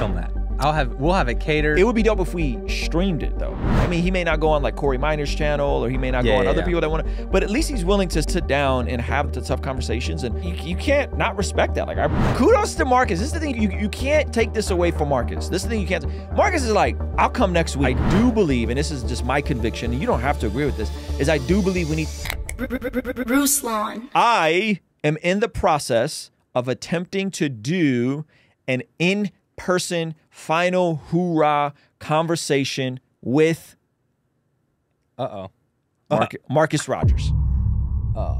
film that. We'll have it catered. It would be dope if we streamed it though. I mean, he may not go on like Corey Miner's channel, or he may not go on other people that want to, but at least he's willing to sit down and have the tough conversations, and you can't not respect that. Like, kudos to Marcus. This is the thing, you can't take this away from Marcus. This is the thing you can't. Marcus is like, I'll come next week. I do believe, and this is just my conviction, and you don't have to agree with this, is I do believe we need Ruslan. I am in the process of attempting to do an in-person final hoorah conversation with Marcus Rogers.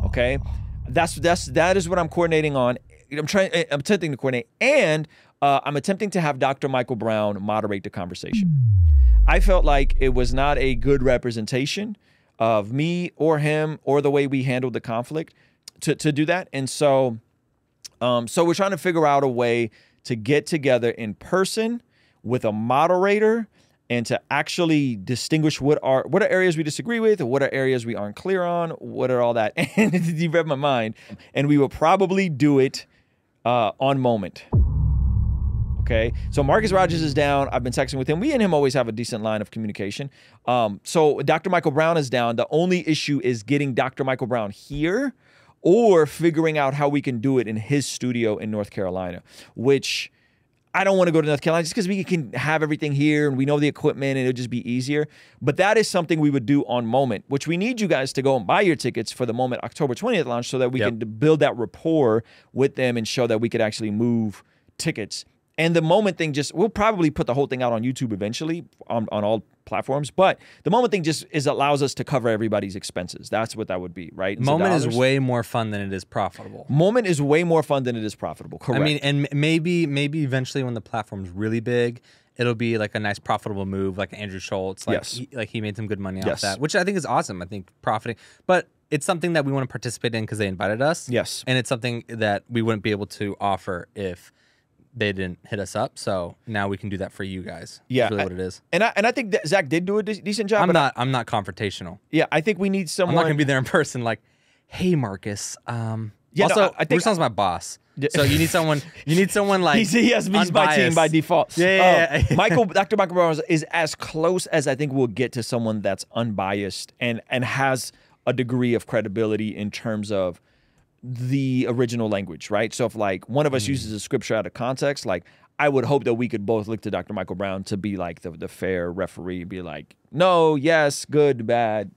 Okay, that is what I'm coordinating on. I'm attempting to coordinate, and I'm attempting to have Dr. Michael Brown moderate the conversation. I felt like it was not a good representation of me or him or the way we handled the conflict to do that, and so we're trying to figure out a way to get together in person with a moderator and to actually distinguish what are areas we disagree with, or what are areas we aren't clear on, what are all that. And you read my mind. And we will probably do it on Moment. Okay, so Marcus Rogers is down. I've been texting with him. We and him always have a decent line of communication. So Dr. Michael Brown is down. The only issue is getting Dr. Michael Brown here, or figuring out how we can do it in his studio in North Carolina, which I don't want to go to North Carolina just because we can have everything here and we know the equipment and it'll just be easier. But that is something we would do on Moment, which we need you guys to go and buy your tickets for the Moment October 20th launch, so that we can build that rapport with them and show that we could actually move tickets. And the Moment thing, we'll probably put the whole thing out on YouTube eventually on all platforms. But the Moment thing just allows us to cover everybody's expenses. That's what that would be, right? Moment is way more fun than it is profitable. Moment is way more fun than it is profitable. Correct. I mean, and maybe eventually when the platform's really big, it'll be like a nice profitable move, like Andrew Schultz. Like, he made some good money off that, which I think is awesome. I think profiting, but it's something that we want to participate in because they invited us. Yes. And it's something that we wouldn't be able to offer if they didn't hit us up, so now we can do that for you guys. Yeah, that's really what it is. And I think that Zach did do a decent job. I'm not confrontational. Yeah, I think we need someone. I'm not gonna be there in person. Like, hey, Marcus. Yeah, also, I think Ruslan's my boss, so you need someone. You need someone like he's my team by default. Yeah. Dr. Michael Brown is as close as I think we'll get to someone that's unbiased and has a degree of credibility in terms of the original language, right? So if like one of us uses a scripture out of context, like I would hope that we could both look to Dr. Michael Brown to be like the fair referee, be like, no, yes, good, bad,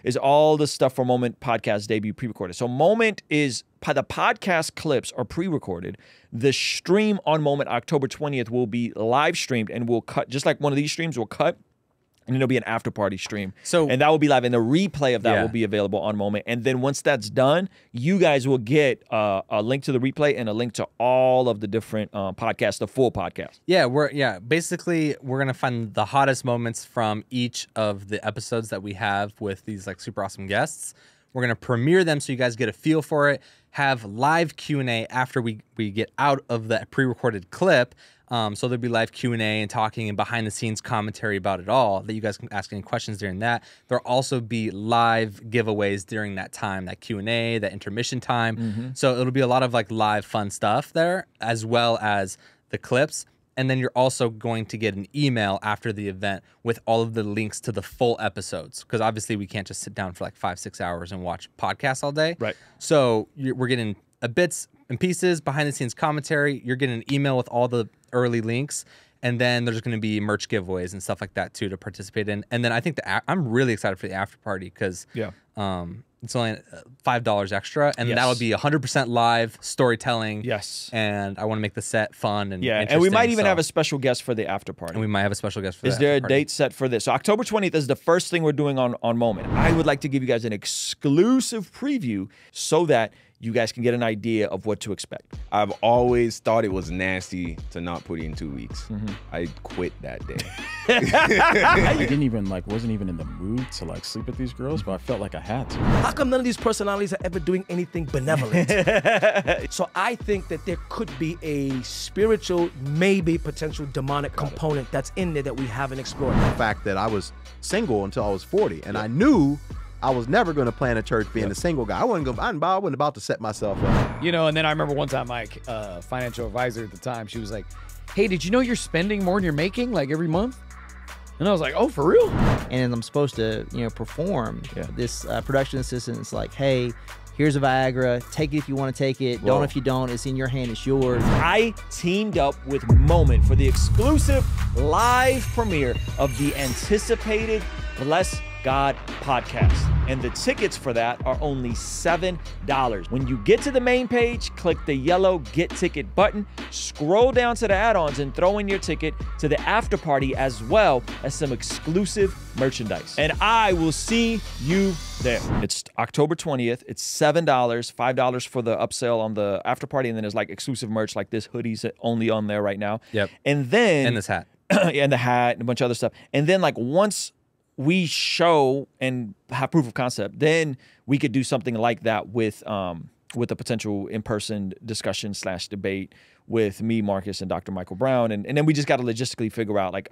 is all the stuff for Moment podcast debut pre-recorded. So Moment the podcast clips are pre-recorded. The stream on Moment October 20th will be live streamed, and we'll cut, just like one of these streams will cut, and it'll be an after party stream. And that will be live, and the replay of that will be available on Moment. And then once that's done, you guys will get a link to the replay and a link to all of the different podcasts, the full podcast. Yeah, basically we're gonna find the hottest moments from each of the episodes that we have with these like super awesome guests. We're gonna premiere them so you guys get a feel for it. Have live Q&A after we get out of the pre-recorded clip. So there'll be live Q&A and talking and behind-the-scenes commentary about it all, that you guys can ask any questions during that. There'll also be live giveaways during that time, that Q&A, that intermission time. So it'll be a lot of like live fun stuff there, as well as the clips. And then you're also going to get an email after the event with all of the links to the full episodes, because obviously we can't just sit down for like 5-6 hours and watch podcasts all day. Right. So we're getting bits and pieces, behind-the-scenes commentary. You're getting an email with all the early links, and then there's going to be merch giveaways and stuff like that too to participate in. And then I think I'm really excited for the after party because it's only $5 extra, and that'll be 100% live storytelling. Yes, and I want to make the set fun and and we might even have a special guest for the after party. And we might have a special guest for. Is there a date set for this? So October 20th is the first thing we're doing on Moment. I would like to give you guys an exclusive preview so that you guys can get an idea of what to expect. I've always thought it was nasty to not put in 2 weeks. I quit that day. I didn't even wasn't even in the mood to sleep with these girls, but I felt like I had to. How come none of these personalities are ever doing anything benevolent? So I think that there could be a spiritual, maybe potential demonic component that's in there that we haven't explored. The fact that I was single until I was 40, and I knew I was never going to plan a church being a single guy. I wasn't about to set myself up. And then I remember one time my financial advisor at the time, she was like, hey, did you know you're spending more than you're making like every month? And I was like, oh, for real? And I'm supposed to, perform. This production assistant is like, hey, here's a Viagra. Take it if you want to take it. Don't if you don't. It's in your hand. It's yours. I teamed up with Moment for the exclusive live premiere of the anticipated Bless God podcast. And the tickets for that are only $7. When you get to the main page, click the yellow Get Ticket button, scroll down to the add-ons and throw in your ticket to the after party as well as some exclusive merchandise. And I will see you there. It's October 20th. It's $7, $5 for the upsell on the after party. And then there's like exclusive merch like this hoodie's only on there right now. Yep. And then... And this hat. And the hat and a bunch of other stuff. And then like once we show and have proof of concept, then we could do something like that with a potential in-person discussion / debate with me, Marcus, and Dr. Michael Brown. And then we just got to logistically figure out, like,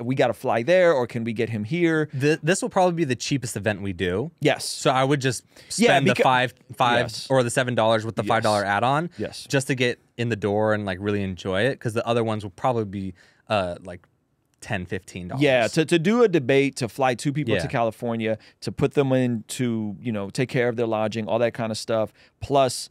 we got to fly there or can we get him here? This will probably be the cheapest event we do. Yes. So I would just spend the five yes. or the $7 with the $5 add-on. Yes. Just to get in the door and like really enjoy it. Because the other ones will probably be like $10, $15. Yeah, to do a debate, to fly 2 people to California, to put them in, to take care of their lodging, all that kind of stuff. Plus,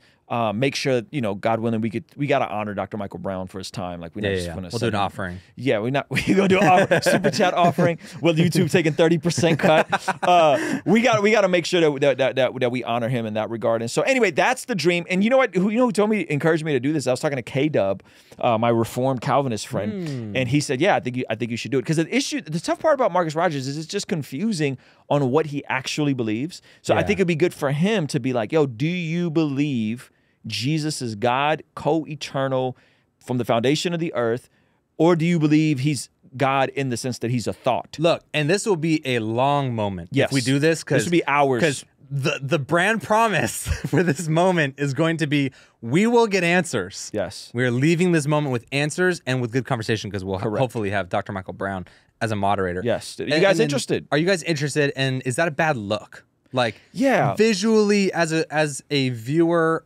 make sure God willing, we got to honor Dr. Michael Brown for his time. Like we'll do an offering. Yeah, we're gonna do an super chat offering with YouTube taking 30% cut. We got to make sure that we honor him in that regard. And so anyway, that's the dream. And you know what? Who told me, encouraged me to do this? I was talking to K-Dub, my Reformed Calvinist friend, and he said, "Yeah, I think you should do it." Because the tough part about Marcus Rogers is it's just confusing on what he actually believes. So I think it'd be good for him to be like, "Yo, do you believe Jesus is God, co-eternal from the foundation of the earth, or do you believe he's God in the sense that he's a thought?" Look, and this will be a long moment if we do this. This will be hours. Because the brand promise for this moment is going to be, we will get answers. Yes. We're leaving this moment with answers and with good conversation because we'll hopefully have Dr. Michael Brown as a moderator. Yes. Are you guys interested? Are you guys interested? And is that a bad look? Like, visually as a viewer,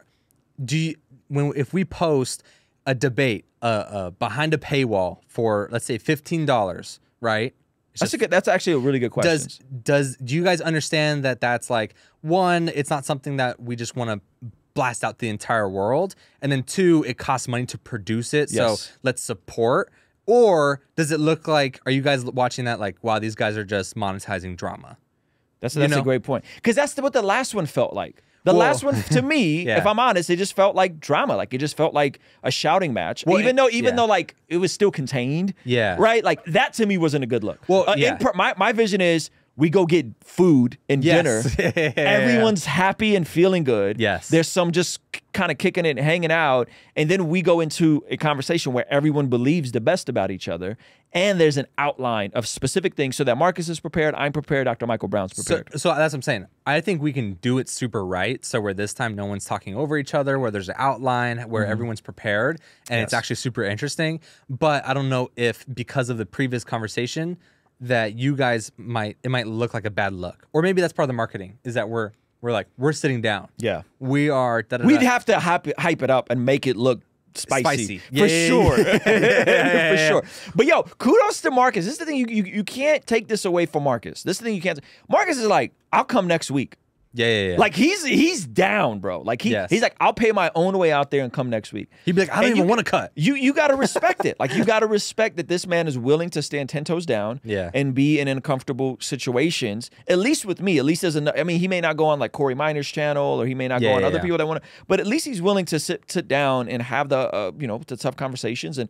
if we post a debate behind a paywall for, let's say, $15, right? That's actually a really good question. Do you guys understand that that's like, one, it's not something that we just want to blast out the entire world, and then two, it costs money to produce it, so let's support? Or does it look like, are you guys watching that like, wow, these guys are just monetizing drama? That's a great point. Because that's what the last one felt like. The last one, to me, if I'm honest, it just felt like drama. Like, it just felt like a shouting match. Well, even though like it was still contained. Yeah. Right? Like, that to me wasn't a good look. Well, my vision is we go get food and dinner. Everyone's happy and feeling good. Yes. There's some just kind of kicking it and hanging out. And then we go into a conversation where everyone believes the best about each other. And there's an outline of specific things so that Marcus is prepared, I'm prepared, Dr. Michael Brown's prepared. So that's what I'm saying. I think we can do it super right. So where this time no one's talking over each other, where there's an outline, where everyone's prepared, and it's actually super interesting. But I don't know if because of the previous conversation that you guys might look like a bad look. Or maybe that's part of the marketing, is that we're sitting down. Yeah. We are. We'd have to hype it up and make it look spicy. For sure. For sure. But yo, kudos to Marcus. This is the thing, you can't take this away from Marcus. This is the thing you can't. Marcus is like, I'll come next week. Yeah. Like, he's down, bro. Like, he's like, I'll pay my own way out there and come next week. He'd be like, I don't even want to cut. You got to respect it. Like, you got to respect that this man is willing to stand 10 toes down and be in uncomfortable situations, at least with me. At least he may not go on like Corey Miner's channel, or he may not go on other people that want to, but at least he's willing to sit down and have the the tough conversations. And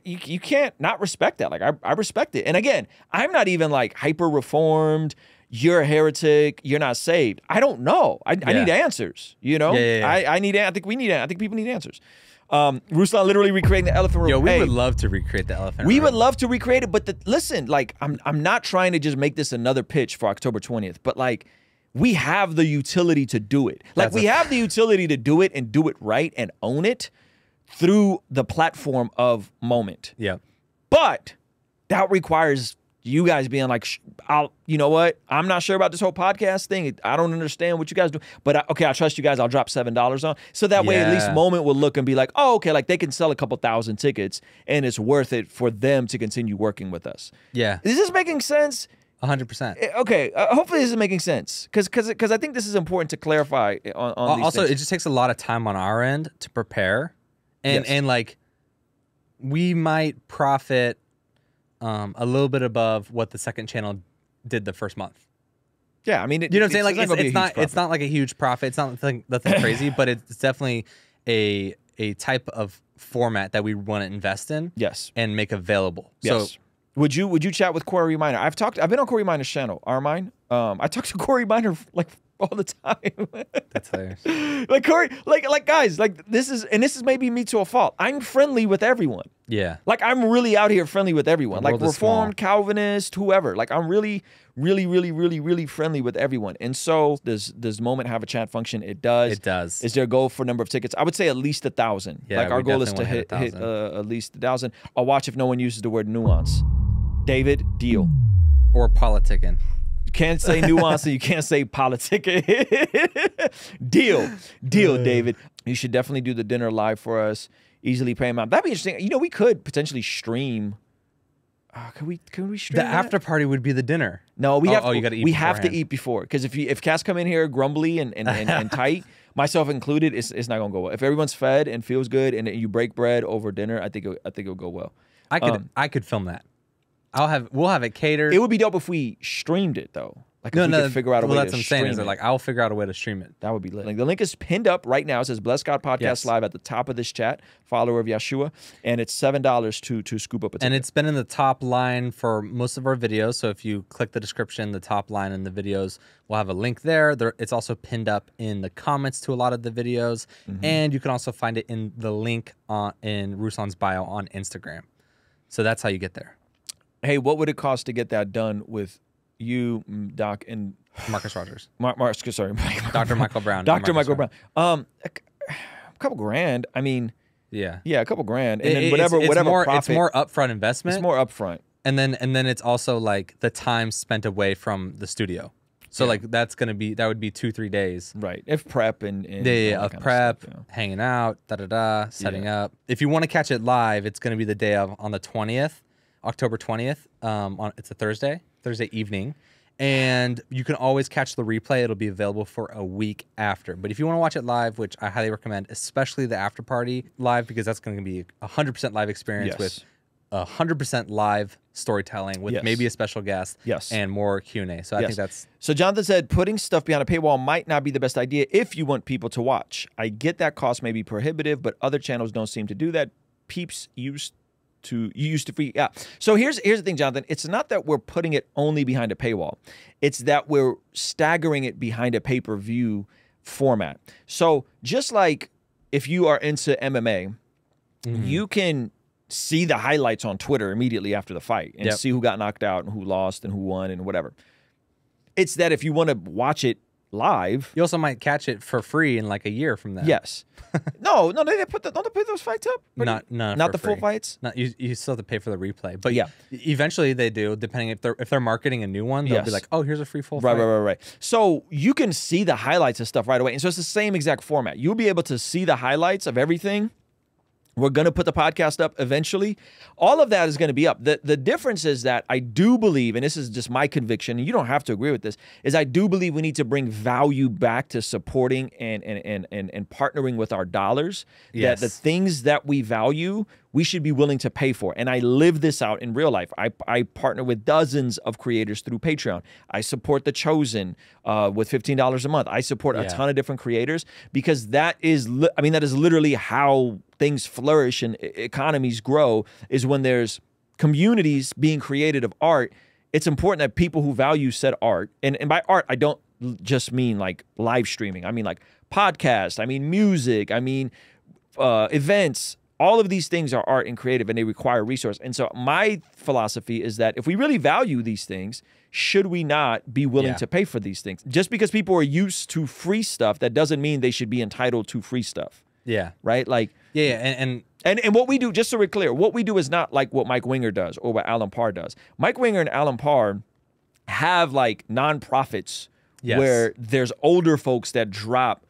you can't not respect that. Like, I respect it. And again, I'm not even like hyper reformed. You're a heretic. You're not saved. I don't know. I need answers. I think people need answers. Ruslan literally recreating the elephant room. Yo, we would love to recreate the elephant room. We would love to recreate it, but listen, like, I'm not trying to just make this another pitch for October 20th, but like, we have the utility to do it. Like, we have the utility to do it and do it right and own it through the platform of Moment. Yeah. But that requires you guys being like, you know what? I'm not sure about this whole podcast thing. I don't understand what you guys do. But okay, I trust you guys. I'll drop $7 on. So that way, at least Moment will look and be like, oh, okay, like they can sell a couple thousand tickets and it's worth it for them to continue working with us. Yeah. Is this making sense? 100%. Okay, hopefully this is making sense because I think this is important to clarify on these also, things. it just takes a lot of time on our end to prepare. And like, we might profit a little bit above what the second channel did the first month. Yeah, I mean, you know what I'm saying? Like, it's not like a huge profit. It's not nothing crazy, but it's definitely a type of format that we want to invest in. Yes, and make available. Yes. So, would you chat with Corey Minor? I've been on Corey Minor's channel, Armine. I talk to Corey Minor like all the time. That's hilarious. Like Corey, like guys, like this is maybe me to a fault. I'm friendly with everyone. Yeah. Like I'm really out here friendly with everyone. The like Reformed, Calvinist, whoever. Like I'm really friendly with everyone. And so does Moment have a chat function? It does. It does. Is there a goal for number of tickets? I would say at least 1,000. Yeah, like our goal is to hit at least 1,000. I'll watch if no one uses the word nuance. David, deal. Or politicking. You can't say nuance and you can't say politicking. Deal, David. You should definitely do the dinner live for us. Easily pay him out. That'd be interesting. You know, we could potentially stream. Can we stream the after party would be the dinner? No, we have to, you gotta eat we have to eat before because if cats come in here grumbly and tight, myself included, it's not gonna go well. If everyone's fed and feels good and you break bread over dinner, I think it'll go well. I could film that. We'll have it catered. It would be dope if we streamed it though. Like if we could figure out a way to stream it. Well, that's what I'm saying. Is like I'll figure out a way to stream it. That would be lit. Like the link is pinned up right now. It says Bless God Podcast Live at the top of this chat. Follower of Yeshua, and it's $7 to scoop up a ticket. And it's been in the top line for most of our videos. So if you click the description, the top line in the videos, we'll have a link there. It's also pinned up in the comments to a lot of the videos, and you can also find it in the link in Ruslan's bio on Instagram. So that's how you get there. Hey, what would it cost to get that done with you, Doc, and Marcus Rogers? Sorry, Dr. Michael Brown. Dr. Michael Brown. A couple grand. I mean, yeah, a couple grand, and then whatever profit. It's more upfront investment. It's more upfront, and then it's also like the time spent away from the studio. So like that would be 2-3 days, right? If prep and of prep, hanging out, setting up. If you want to catch it live, it's gonna be the day on the 20th. October 20th. It's a Thursday evening. And you can always catch the replay. It'll be available for a week after. But if you want to watch it live, which I highly recommend, especially the after party live, because that's going to be a 100% live experience with 100% live storytelling with maybe a special guest and more Q&A. So I think that's... So Jonathan said, putting stuff behind a paywall might not be the best idea if you want people to watch. I get that cost may be prohibitive, but other channels don't seem to do that. Peeps used to free. Yeah. So here's the thing, Jonathan. It's not that we're putting it only behind a paywall. It's that we're staggering it behind a pay-per-view format. So just like if you are into MMA, you can see the highlights on Twitter immediately after the fight and see who got knocked out and who lost and who won and whatever. It's that if you want to watch it live, you also might catch it for free in like a year from that. Yes. No, don't they put those fights up? Not the full fights. Not you still have to pay for the replay, but eventually they do. Depending if they're marketing a new one, they'll be like, oh, here's a free full fight. Right. So you can see the highlights of stuff right away, and so it's the same exact format. You'll be able to see the highlights of everything. We're going to put the podcast up eventually. All of that is going to be up. The difference is that I do believe, and this is just my conviction, and you don't have to agree with this, is I do believe we need to bring value back to supporting and partnering with our dollars. That the things that we value, we should be willing to pay for. And I live this out in real life. I partner with dozens of creators through Patreon. I support The Chosen with $15 a month. I support a ton of different creators because that is literally how things flourish and economies grow, is when there's communities being created of art. It's important that people who value said art, and by art, I don't just mean like live streaming. I mean like podcasts, I mean music, I mean events. All of these things are art and creative, and they require resource. And so my philosophy is that if we really value these things, should we not be willing to pay for these things? Just because people are used to free stuff, that doesn't mean they should be entitled to free stuff. Yeah. Right? Like, Yeah, and what we do, just so we're clear, what we do is not like what Mike Winger does or what Alan Parr does. Mike Winger and Alan Parr have like nonprofits where there's older folks that drop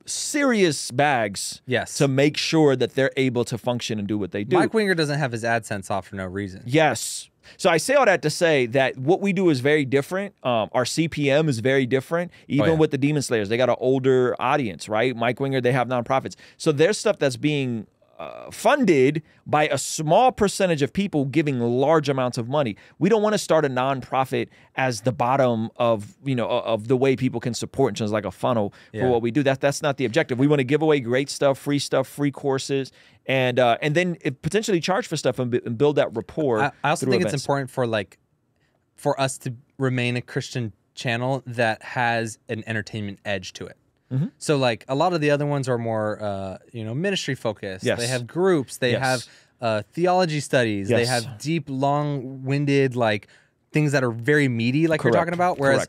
serious bags to make sure that they're able to function and do what they do. Mike Winger doesn't have his AdSense off for no reason. Yes. So I say all that to say that what we do is very different. Our CPM is very different. Even with the Demon Slayers, they got an older audience, right? Mike Winger, they have nonprofits. So there's stuff that's being funded by a small percentage of people giving large amounts of money. We don't want to start a nonprofit as the bottom of, you know, of the way people can support in terms of like a funnel for what we do. That's not the objective. We want to give away great stuff, free courses, and then potentially charge for stuff and build that rapport. I also think it's important for us to remain a Christian channel that has an entertainment edge to it. So like a lot of the other ones are more, ministry focused. They have groups. They have theology studies. They have deep, long-winded like things that are very meaty, like you're talking about. Whereas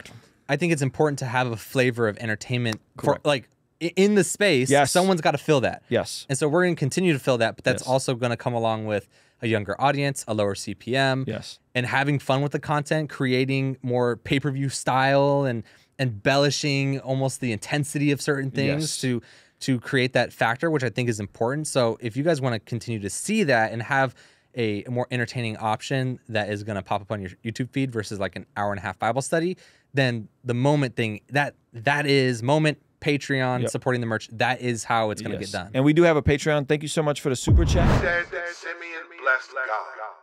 I think it's important to have a flavor of entertainment for like in the space. Someone's got to fill that. And so we're going to continue to fill that, but that's also going to come along with a younger audience, a lower CPM, and having fun with the content, creating more pay-per-view style and embellishing almost the intensity of certain things to create that factor, which I think is important. So if you guys want to continue to see that and have a more entertaining option that is going to pop up on your YouTube feed versus like an hour-and-a-half Bible study, then the Moment thing, that is Moment, Patreon, supporting the merch, that is how it's going to get done. And we do have a Patreon. Thank you so much for the super chat. Simeon blessed God.